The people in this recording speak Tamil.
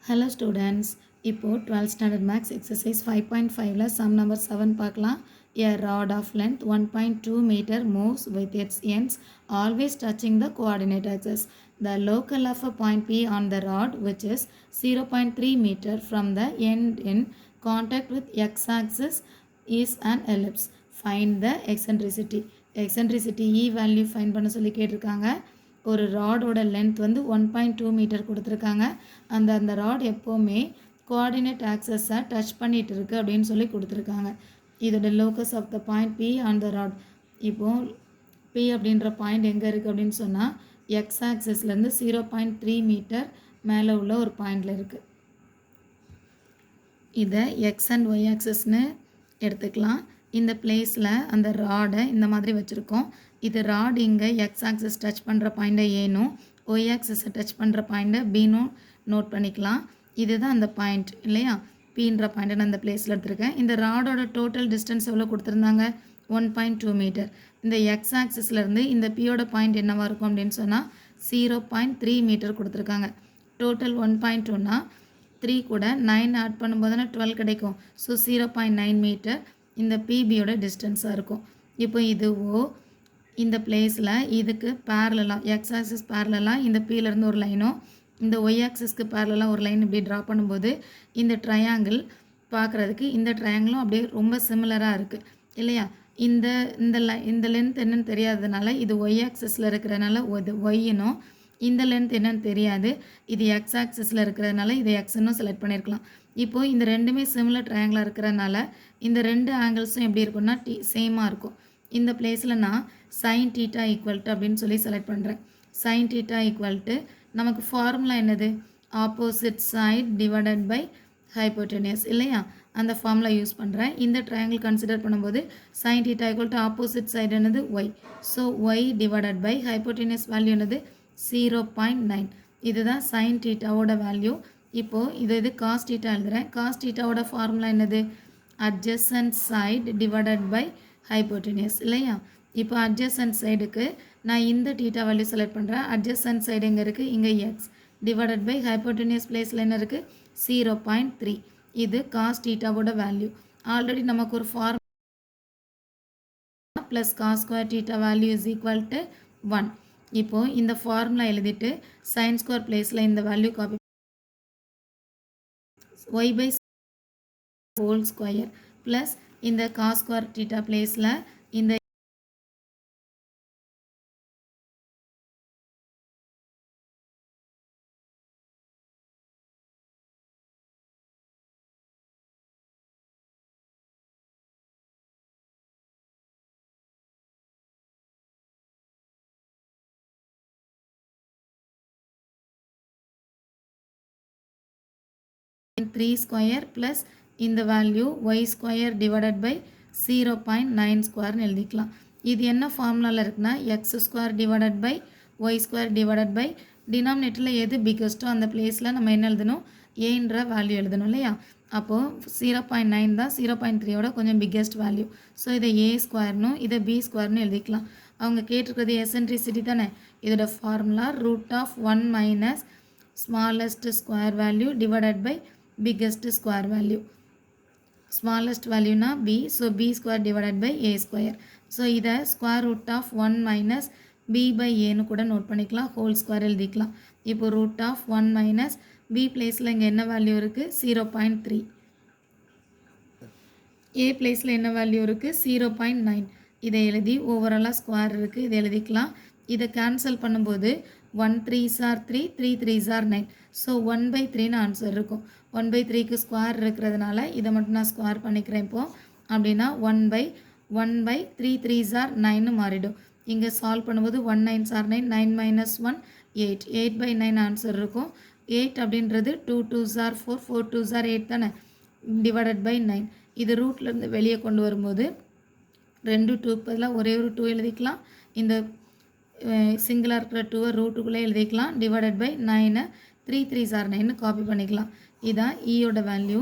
Hello students, இப்போ 12th standard max exercise 5.5ல sum number 7 பார்க்கலாம். A rod of length 1.2 meter moves with its ends always touching the coordinate axis. The local of a point P on the rod which is 0.3 meter from the end in contact with x-axis is an ellipse. Find the eccentricity. Eccentricity E value find பண்ண சொல்லி கேட்டிருக்காங்க. ஒரு ராடோட லென்த் வந்து 1.2 மீட்டர் கொடுத்துருக்காங்க. அந்த ராட் எப்போவுமே கோஆர்டினேட் ஆக்சஸை டச் பண்ணிகிட்டு இருக்குது அப்படின்னு சொல்லி கொடுத்துருக்காங்க. இதோட locus of the point P on the rod. இப்போது பி அப்படின்ற பாயிண்ட் எங்கே இருக்குது அப்படின்னு சொன்னால் எக்ஸ் ஆக்சஸ்லேருந்து 0.3 மீட்டர் மேலே உள்ள ஒரு பாயிண்டில் இருக்குது. இதை எக்ஸ் அண்ட் ஒய் ஆக்சஸ்னு எடுத்துக்கலாம். இந்த பிளேஸில் அந்த ராடை இந்த மாதிரி வச்சுருக்கோம். இது ராட் இங்கே எக்ஸ் ஆக்சஸ் டச் பண்ணுற பாயிண்ட்டை ஏனும் ஒய் ஆக்சஸை டச் பண்ணுற பாயிண்ட்டை பீனும் நோட் பண்ணிக்கலாம். இதுதான் அந்த பாயிண்ட் இல்லையா, பீன்ற பாயிண்ட்டை நான் அந்த பிளேஸில் எடுத்திருக்கேன். இந்த ராடோட டோட்டல் டிஸ்டன்ஸ் எவ்வளோ கொடுத்துருந்தாங்க, 1.2 மீட்டர். இந்த எக்ஸ் ஆக்சஸ்லேருந்து இந்த பியோட பாயிண்ட் என்னவாக இருக்கும் அப்படின்னு சொன்னால் 0.3 மீட்டர் கொடுத்துருக்காங்க. டோட்டல் 1.2னா 3 கூட 9 ஆட் பண்ணும்போது தானே 12 கிடைக்கும். ஸோ 0.9 மீட்டர் இந்த பிபியோட டிஸ்டன்ஸாக இருக்கும். இப்போ இதுவோ இந்த பிளேஸில் இதுக்கு பேரலாக எக்ஸ் ஆக்சிஸ் பேரலாக இந்த பியிலேருந்து ஒரு லைனும் இந்த ஒய் ஆக்சிஸ்க்கு பேரலாக ஒரு லைன் இப்படி ட்ரா பண்ணும்போது இந்த ட்ரையாங்கிள் பார்க்குறதுக்கு இந்த ட்ரையாங்கிளும் அப்படியே ரொம்ப சிமிலராக இருக்குது இல்லையா. இந்த இந்த லென்த் என்னன்னு தெரியாததுனால இது ஒய் ஆக்சிஸில் இருக்கிறதுனால இது ஒய்னும், இந்த லென்த் என்னன்னு தெரியாது இது எக்ஸ் ஆக்சிஸில் இருக்கிறதுனால இது எக்ஸ்ன்னு செலக்ட் பண்ணியிருக்கலாம். இப்போது இந்த ரெண்டுமே சிமிலர் ட்ரையாங்கிளாக இருக்கிறதுனால இந்த ரெண்டு ஆங்கிள்ஸும் எப்படி இருக்கும்னா சேமாக இருக்கும். இந்த பிளேஸில் நான் சைன் டீட்டா ஈக்குவல் டு அப்படின்னு சொல்லி செலக்ட் பண்ணுறேன். சைன் டீட்டா ஈக்குவல் டு நமக்கு ஃபார்முலா என்னது, opposite side divided by hypotenuse இல்லையா, அந்த ஃபார்முலா யூஸ் பண்ணுறேன். இந்த ட்ரையாங்கிள் கன்சிடர் பண்ணும்போது sine theta equal to opposite side என்னது Y. So Y divided by hypotenuse value என்னது 0.9. இதுதான் சைன் டீட்டாவோட வேல்யூ. இப்போது இது காஸ் டீட்டா எழுதுகிறேன். காஸ் டீட்டாவோட ஃபார்முலா என்னது, adjacent side divided by hypotenuse இல்லையா. இப்போ அட்ஜசன்ட் சைடுக்கு நான் இந்த டீட்டா வேல்யூ செலக்ட் பண்ணுறேன். அட்ஜசன்ட் சைடு எங்கே இருக்குது, இங்கே எக்ஸ் டிவைடட் பை ஹைப்போட்டெனியஸ் பிளேஸில் என்ன இருக்குது 0.3. இது காஸ் டீட்டாவோட வேல்யூ. ஆல்ரெடி நமக்கு ஒரு formula plus cos square theta value is equal to 1. இப்போது இந்த ஃபார்முலா எழுதிட்டு சைன் ஸ்கொயர் பிளேஸில் இந்த value copy y by whole square plus இந்த காஸ் ஸ்கொயர் டீட்டா பிளேஸில் இந்த த்ரீ ஸ்கொயர் ப்ளஸ் இந்த value y square divided by 0.9 ஸ்கொயர்னு எழுதிக்கலாம். இது என்ன ஃபார்முலாவில் இருக்குன்னா x square divided by y square divided by டினாமினேட்டரில் எது பிக்கஸ்ட்டோ அந்த பிளேஸில் நம்ம என்ன எழுதணும், ஏன்ற வேல்யூ எழுதணும் இல்லையா. அப்போது 0.9 தான் 0.3யோட கொஞ்சம் பிக்கெஸ்ட் வேல்யூ. ஸோ இதை ஏ ஸ்கொயர்னும் இதை பி ஸ்கொயர்னு எழுதிக்கலாம். அவங்க கேட்டிருக்கிறது எசென்ட்ரிசிட்டி தானே. இதோட formula root of 1 minus smallest square value divided by biggest square value. Smallest value na b, so b square divided by a square. So இதை square root of 1 minus b by a நு கூட நோட் பண்ணிக்கலாம், whole square எழுதிக்கலாம். இப்போ root of 1 minus b placeல இங்கே என்ன வேல்யூ இருக்குது 0.3, a placeல என்ன வேல்யூ இருக்குது 0.9. இதை எழுதி ஓவராலாக ஸ்கொயர் இருக்குது, இதை எழுதிக்கலாம். இதை கேன்சல் பண்ணும்போது 1 3s are 3, 3 3s are 9. So 1/3ன்னு answer இருக்கும். 1/3க்கு ஸ்கொயர் இருக்கிறதுனால இதை மட்டும் நான் ஸ்கொயர் பண்ணிக்கிறேன். இப்போது அப்படின்னா 1/3 3s are 9ன்னு மாறிடும். இங்கே சால்வ் பண்ணும்போது 1 9s are 9, 9 minus 1 8, 8/9 ஆன்சர் இருக்கும். 8 அப்படின்றது 2 2s are 4, 4 2s are 8 தானே, டிவைடட் பை 9. இது ரூட்லேருந்து வெளியே கொண்டு வரும்போது 2 2 பதிலாக ஒரே ஒரு 2 எழுதிக்கலாம். இந்த சிங்கிளாக இருக்கிற 2 ரூட்டுக்குள்ளே எழுதிக்கலாம். Divided by 9 3 3s are 9 copy பண்ணிக்கலாம். இதான் ஈயோட வேல்யூ.